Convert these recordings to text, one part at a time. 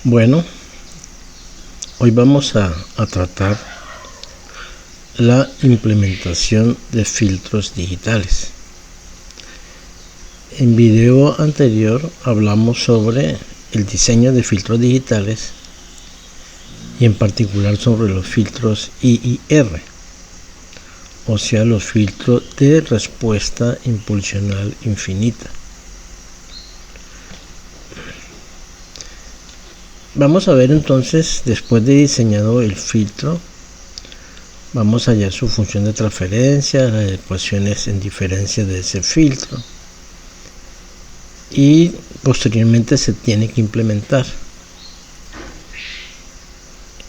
Bueno, hoy vamos a tratar la implementación de filtros digitales. En video anterior hablamos sobre el diseño de filtros digitales y en particular sobre los filtros IIR, o sea, los filtros de respuesta impulsional infinita. Vamos a ver entonces, después de diseñado el filtro, vamos a hallar su función de transferencia, las ecuaciones en diferencia de ese filtro, y posteriormente se tiene que implementar.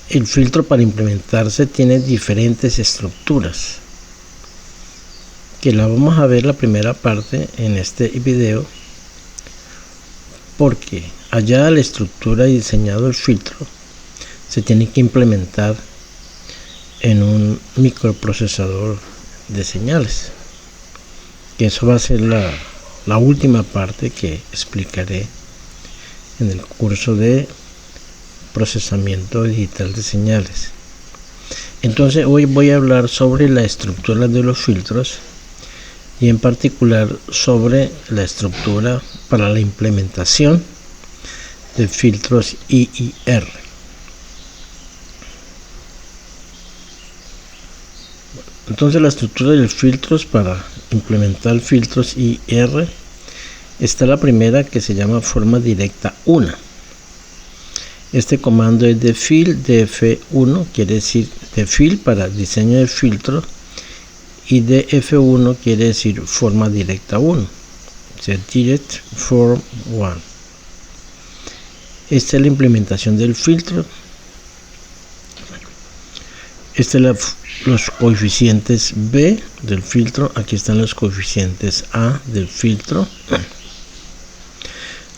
El filtro, para implementarse, tiene diferentes estructuras, que la vamos a ver la primera parte en este video, porque allá la estructura y diseñado el filtro se tiene que implementar en un microprocesador de señales, que eso va a ser la última parte que explicaré en el curso de procesamiento digital de señales. Entonces hoy voy a hablar sobre la estructura de los filtros y en particular sobre la estructura para la implementación de filtros IIR. Entonces la estructura de los filtros para implementar filtros IIR está la primera, que se llama forma directa 1. Este comando es defil df1, quiere decir defil para diseño de filtro, y df1 quiere decir forma directa 1, o sea, direct form 1. Esta es la implementación del filtro. Este es los coeficientes B del filtro. Aquí están los coeficientes A del filtro.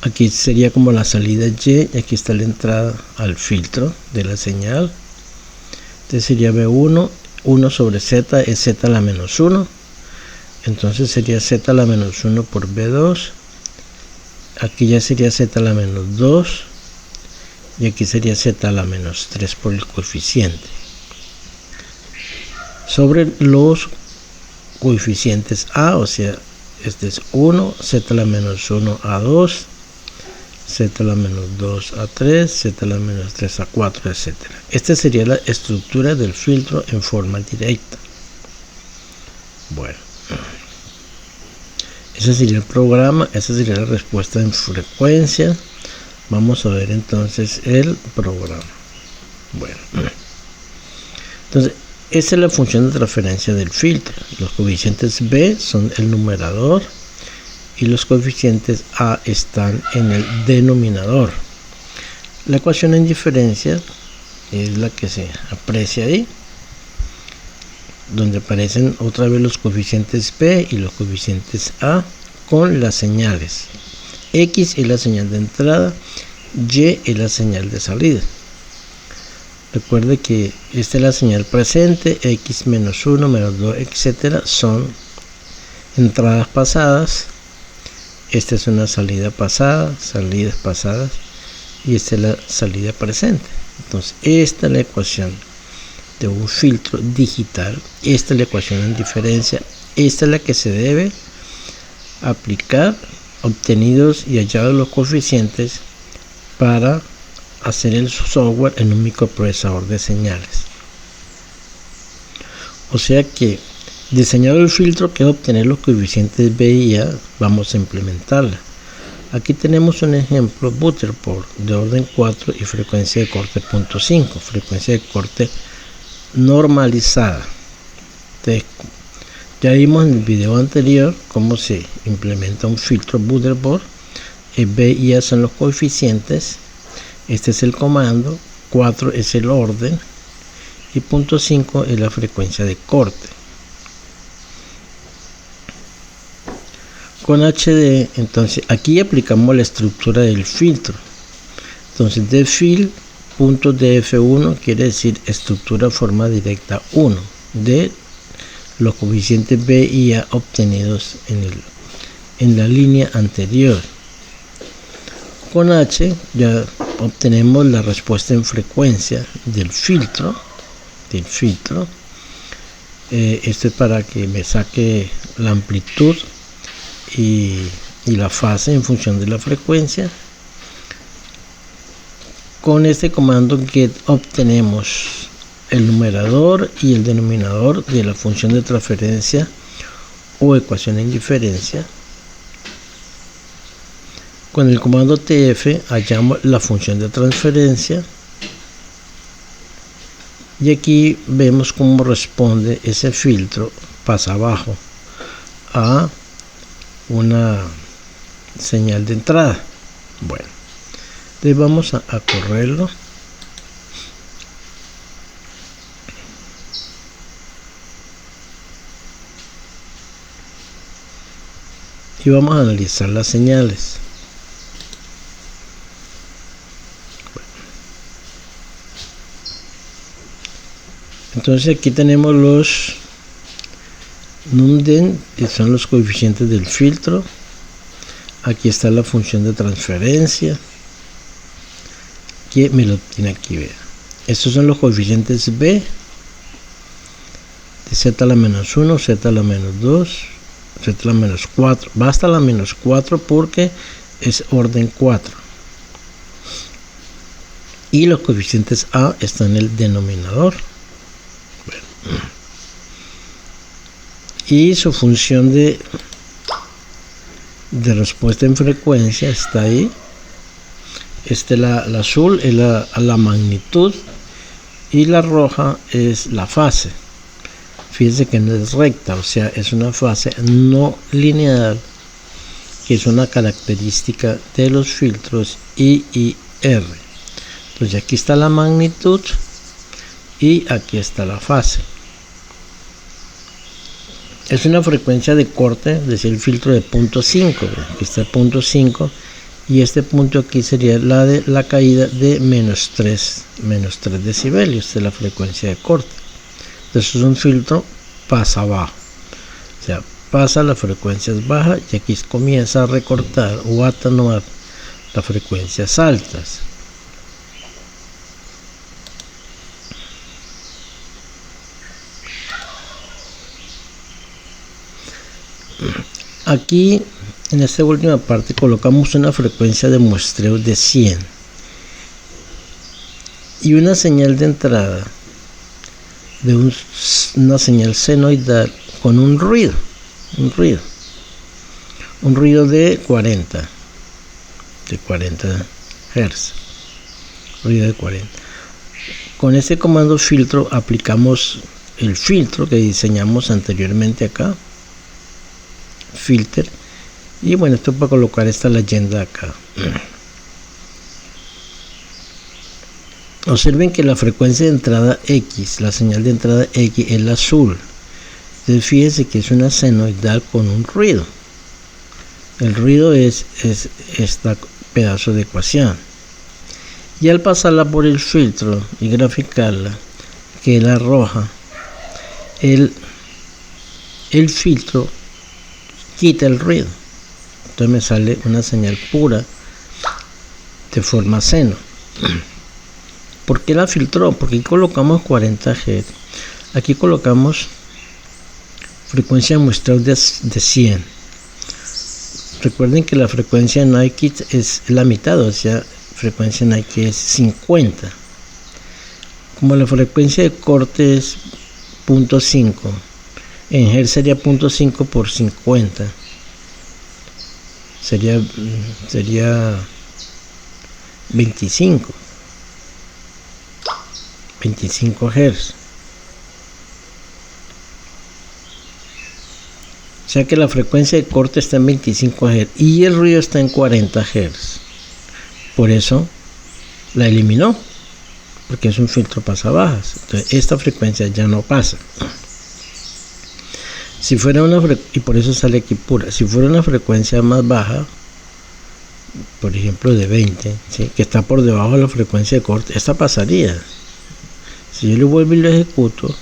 Aquí sería como la salida Y, y aquí está la entrada al filtro de la señal. Este sería B1, 1 sobre Z es Z a la menos 1. Entonces sería Z a la menos 1 por B2. Aquí ya sería Z a la menos 2. Y aquí sería Z a la menos 3 por el coeficiente. Sobre los coeficientes A, o sea, este es 1, Z a la menos 1 a 2, Z a la menos 2 a 3, Z a la menos 3 a 4, etc. Esta sería la estructura del filtro en forma directa. Bueno, ese sería el programa, esa sería la respuesta en frecuencia. Vamos a ver entonces el programa. Bueno, entonces esa es la función de transferencia del filtro. Los coeficientes B son el numerador y los coeficientes A están en el denominador. La ecuación en diferencia es la que se aprecia ahí, donde aparecen otra vez los coeficientes B y los coeficientes A con las señales. X es la señal de entrada, Y es la señal de salida. Recuerde que esta es la señal presente, X menos 1, menos 2, etcétera, son entradas pasadas. Esta es una salida pasada, salidas pasadas, y esta es la salida presente. Entonces esta es la ecuación de un filtro digital, esta es la ecuación en diferencia, esta es la que se debe aplicar, obtenidos y hallados los coeficientes, para hacer el software en un microprocesador de señales. O sea que, diseñado el filtro, que es obtener los coeficientes B y A, vamos a implementarla. Aquí tenemos un ejemplo Butterport de orden 4 y frecuencia de corte 0.5, frecuencia de corte normalizada. Entonces, ya vimos en el video anterior cómo se implementa un filtro Butterport. B y A son los coeficientes, este es el comando, 4 es el orden y 0.5 es la frecuencia de corte. Con HD, entonces aquí aplicamos la estructura del filtro. Entonces defil.df1 quiere decir estructura forma directa 1 de los coeficientes B y A obtenidos en la línea anterior. Con H ya obtenemos la respuesta en frecuencia del filtro. Esto es para que me saque la amplitud y la fase en función de la frecuencia. Con este comando get obtenemos el numerador y el denominador de la función de transferencia o ecuación en diferencia. Con el comando tf hallamos la función de transferencia y aquí vemos cómo responde ese filtro pasa abajo a una señal de entrada. Bueno, entonces vamos a correrlo. Y vamos a analizar las señales. Entonces aquí tenemos los numden, que son los coeficientes del filtro. Aquí está la función de transferencia, que me lo tiene aquí, vea. Estos son los coeficientes b, de z a la menos 1, z a la menos 2, z a la menos 4. Va hasta la menos 4 porque es orden 4. Y los coeficientes a están en el denominador. Bueno. Y su función de respuesta en frecuencia está ahí. La azul es la magnitud y la roja es la fase. Fíjense que no es recta, o sea, es una fase no lineal, que es una característica de los filtros I y R. Entonces aquí está la magnitud y aquí está la fase. Es una frecuencia de corte, es decir, el filtro de 0.5, aquí está el 0.5, y este punto aquí sería la de la caída de menos 3 decibelios, esta es la frecuencia de corte. Entonces es un filtro pasa abajo, o sea, pasa las frecuencias bajas y aquí comienza a recortar o a atenuar las frecuencias altas. Aquí en esta última parte colocamos una frecuencia de muestreo de 100 y una señal de entrada de una señal senoidal con un ruido de 40 Hz, ruido de 40. Con este comando filtro aplicamos el filtro que diseñamos anteriormente acá, filter, y bueno, esto para colocar esta leyenda acá. Observen que la frecuencia de entrada X, la señal de entrada X es la azul. Entonces fíjense que es una senoidal con un ruido. El ruido es este pedazo de ecuación. Y al pasarla por el filtro y graficarla, que es la roja, el filtro quita el ruido. Entonces me sale una señal pura de forma seno. ¿Por qué la filtró? Porque aquí colocamos 40 Hz. Aquí colocamos frecuencia de muestreo de 100. Recuerden que la frecuencia en Nike es la mitad, o sea, frecuencia en Nike es 50. Como la frecuencia de corte es 0.5, en Hz sería 0.5 por 50. Sería 25 Hz. O sea que la frecuencia de corte está en 25 Hz y el ruido está en 40 Hz. Por eso la eliminó, porque es un filtro pasa bajas. Entonces esta frecuencia ya no pasa. Si fuera y por eso sale aquí pura. Si fuera una frecuencia más baja, por ejemplo de 20, ¿sí?, que está por debajo de la frecuencia de corte, esta pasaría. Si yo le vuelvo y lo ejecuto,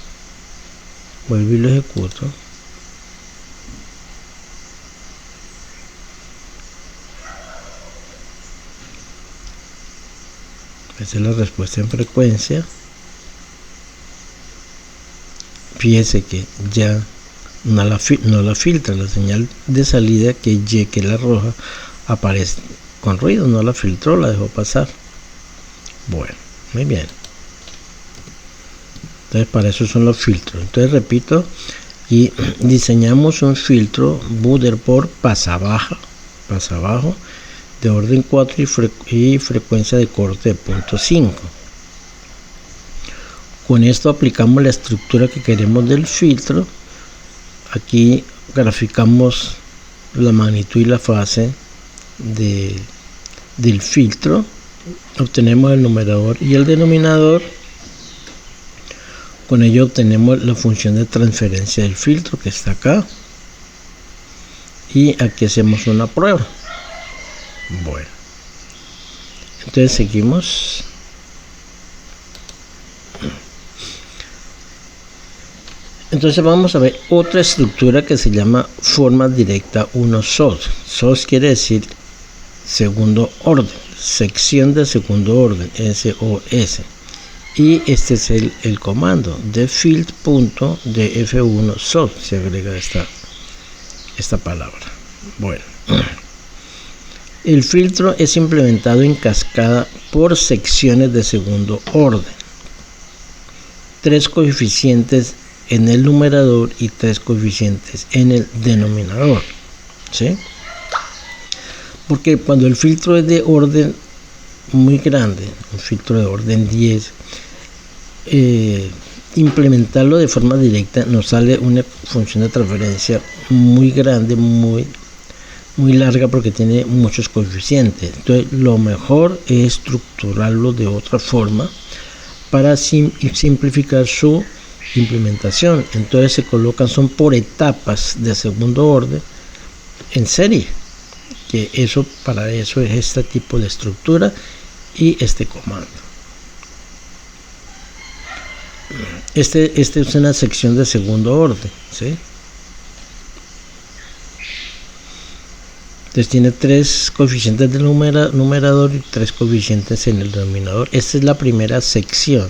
Esta es la respuesta en frecuencia. Fíjese que ya no la filtra, la señal de salida que Y, que es la roja, aparece con ruido, no la filtró, la dejó pasar. Bueno, muy bien. Entonces para eso son los filtros. Entonces repito, y diseñamos un filtro Buder-por pasa-bajo de orden 4 y frecuencia de corte de 0.5. Con esto aplicamos la estructura que queremos del filtro. Aquí graficamos la magnitud y la fase del filtro. Obtenemos el numerador y el denominador. Con ello obtenemos la función de transferencia del filtro que está acá. Y aquí hacemos una prueba. Bueno, entonces seguimos. Entonces vamos a ver otra estructura que se llama forma directa 1 SOS. SOS quiere decir segundo orden, sección de segundo orden, SOS. Y este es el comando de field.df1 SOS, se agrega esta palabra. Bueno, el filtro es implementado en cascada por secciones de segundo orden. 3 coeficientes en el numerador y 3 coeficientes en el denominador, ¿sí? Porque cuando el filtro es de orden muy grande, un filtro de orden 10, implementarlo de forma directa nos sale una función de transferencia muy grande, muy larga, porque tiene muchos coeficientes. Entonces lo mejor es estructurarlo de otra forma para simplificar su implementación. Entonces se colocan, son por etapas de segundo orden en serie, que para eso es este tipo de estructura y este comando. Este es una sección de segundo orden, ¿sí? Entonces tiene 3 coeficientes del numerador y 3 coeficientes en el denominador. Esta es la primera sección.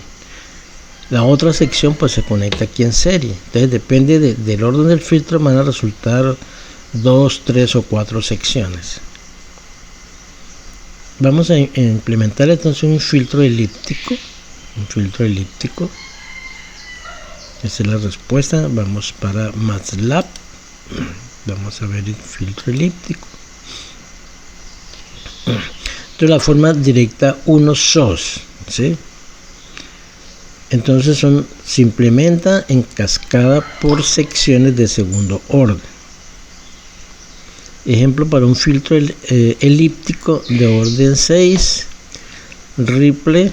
La otra sección pues se conecta aquí en serie. Entonces depende del orden del filtro, van a resultar 2, 3 o 4 secciones. Vamos a implementar entonces un filtro elíptico. Esa es la respuesta. Vamos para MATLAB. Vamos a ver el filtro elíptico. Entonces la forma directa 1 SOS, ¿sí? Entonces se implementa en cascada por secciones de segundo orden. Ejemplo para un filtro elíptico de orden 6, ripple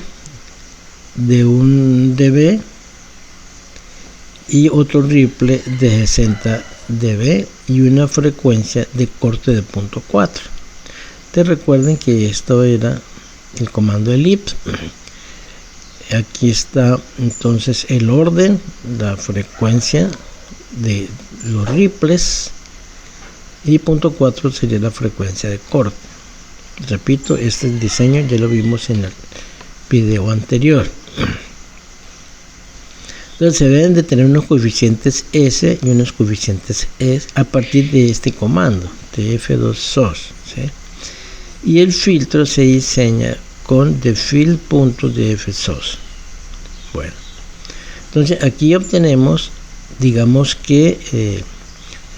de 1 dB y otro ripple de 60 dB y una frecuencia de corte de 0.4. Te recuerden que esto era el comando ellipse. Aquí está entonces el orden, la frecuencia de los ripples y 0.4 sería la frecuencia de corte. Repito, este diseño ya lo vimos en el video anterior. Entonces se deben de tener unos coeficientes S y unos coeficientes S a partir de este comando df2 SOS, ¿sí? Y el filtro se diseña con thefield.df-sos. Bueno, entonces aquí obtenemos, digamos que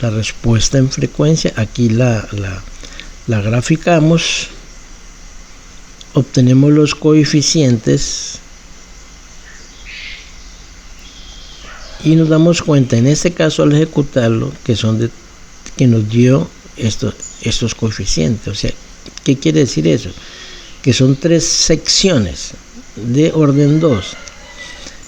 la respuesta en frecuencia. Aquí la graficamos, obtenemos los coeficientes y nos damos cuenta en este caso al ejecutarlo que nos dio estos coeficientes. O sea, ¿qué quiere decir eso? Que son 3 secciones de orden 2,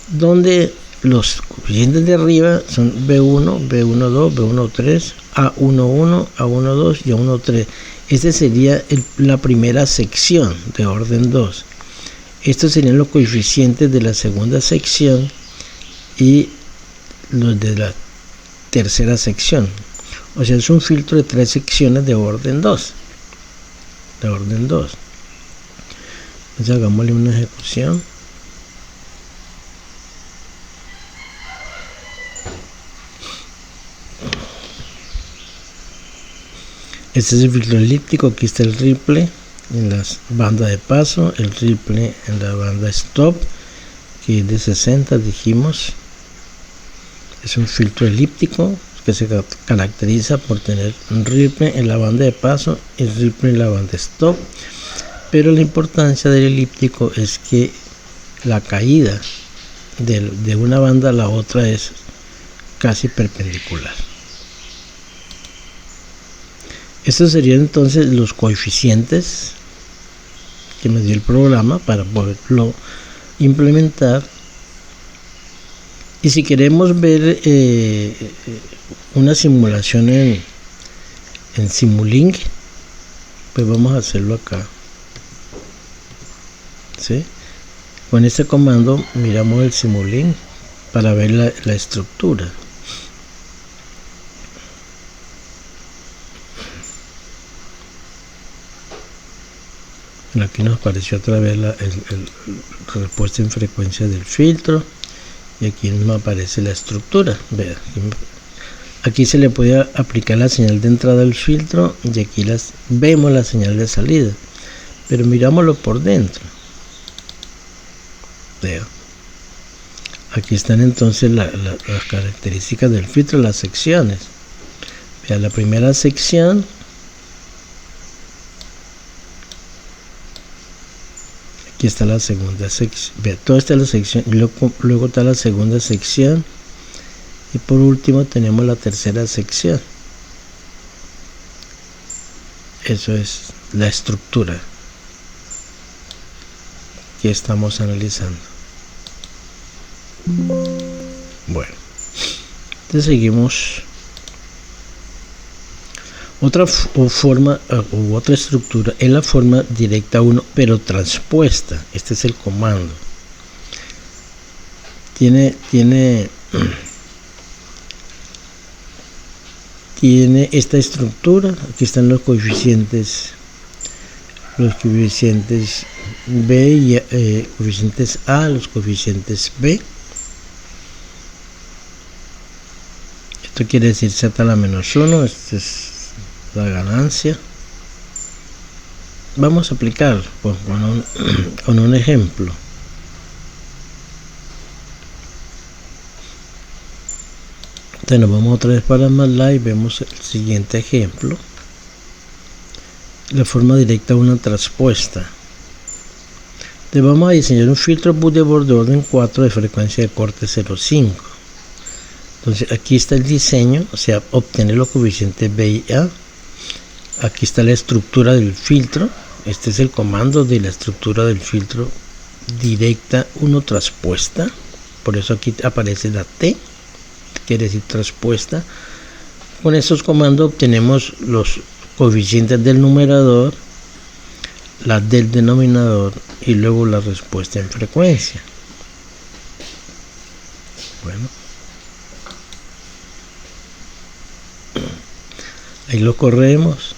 donde los coeficientes de arriba son B1, B1.2, B1.3, A1.1, A1.2 y A1.3. Este sería la primera sección de orden 2. Estos serían los coeficientes de la segunda sección y los de la tercera sección. O sea, es un filtro de 3 secciones de orden 2. Entonces hagámosle una ejecución. Este es el filtro elíptico. Aquí está el ripple en las bandas de paso, el ripple en la banda stop, que es de 60, dijimos. Es un filtro elíptico que se caracteriza por tener un ripple en la banda de paso y ripple en la banda stop, pero la importancia del elíptico es que la caída de una banda a la otra es casi perpendicular. Estos serían entonces los coeficientes que me dio el programa para poderlo implementar. Y si queremos ver una simulación en Simulink, pues vamos a hacerlo acá, ¿sí? Con este comando miramos el Simulink para ver la estructura. Aquí nos apareció otra vez la respuesta en frecuencia del filtro, y aquí me aparece la estructura. Vean, aquí se le puede aplicar la señal de entrada del filtro y aquí vemos la señal de salida, pero mirámoslo por dentro. Vean, aquí están entonces las características del filtro, las secciones. Vean, la primera sección, aquí está la segunda sección. Vean, toda esta es la sección, y luego está la segunda sección, y por último tenemos la tercera sección. Eso es la estructura que estamos analizando. Bueno, entonces seguimos. Otra forma u otra estructura es la forma directa 1 pero transpuesta. Este es el comando. Tiene esta estructura. Aquí están los coeficientes B y coeficientes A, los coeficientes B. Esto quiere decir Z a la menos 1. Este es la ganancia. Vamos a aplicarlo con un ejemplo. Entonces nos vamos otra vez para MATLAB y vemos el siguiente ejemplo. La forma directa 1 transpuesta. Entonces vamos a diseñar un filtro Budebord de orden 4 de frecuencia de corte 0,5. Entonces aquí está el diseño, o sea, obtener los coeficientes B y A. Aquí está la estructura del filtro. Este es el comando de la estructura del filtro directa 1 transpuesta. Por eso aquí aparece la T, quiere decir transpuesta. Con estos comandos obtenemos los coeficientes del numerador, la del denominador y luego la respuesta en frecuencia. Bueno, ahí lo corremos.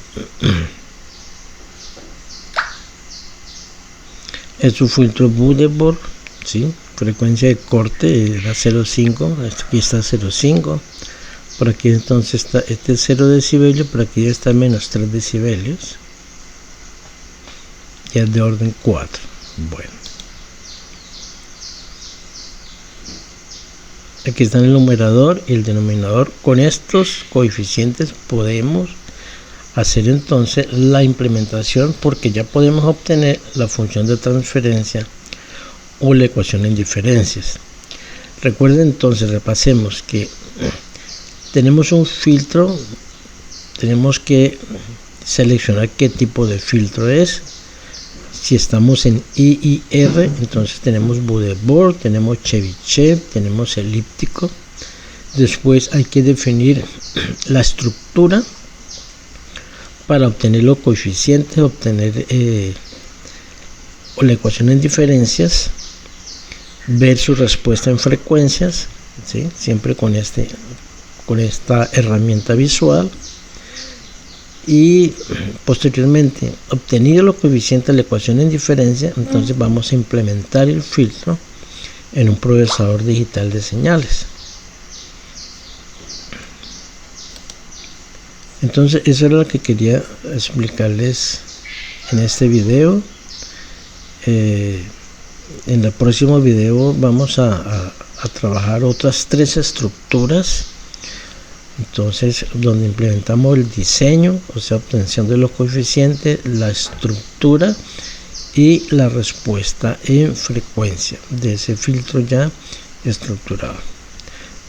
Es un filtro Budebord, ¿sí? Frecuencia de corte era 0,5, aquí está 0,5, por aquí entonces está, este es 0 decibelios, por aquí ya está menos 3 decibelios, ya es de orden 4. Bueno, aquí están el numerador y el denominador. Con estos coeficientes podemos hacer entonces la implementación, porque ya podemos obtener la función de transferencia o la ecuación en diferencias. Recuerden entonces, repasemos que tenemos un filtro, tenemos que seleccionar qué tipo de filtro es. Si estamos en IIR, entonces tenemos Budebord, tenemos Chebyshev, tenemos elíptico. Después hay que definir la estructura para obtener los coeficientes, obtener la ecuación en diferencias, ver su respuesta en frecuencias, ¿sí? Siempre con esta herramienta visual, y posteriormente, obtenido los coeficientes de la ecuación en diferencia, entonces vamos a implementar el filtro en un procesador digital de señales. Entonces eso era lo que quería explicarles en este video. En el próximo video vamos a trabajar otras 3 estructuras, entonces donde implementamos el diseño, o sea, obtención de los coeficientes, la estructura y la respuesta en frecuencia de ese filtro ya estructurado.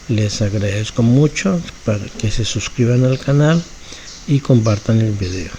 Les agradezco mucho para que se suscriban al canal y compartan el video.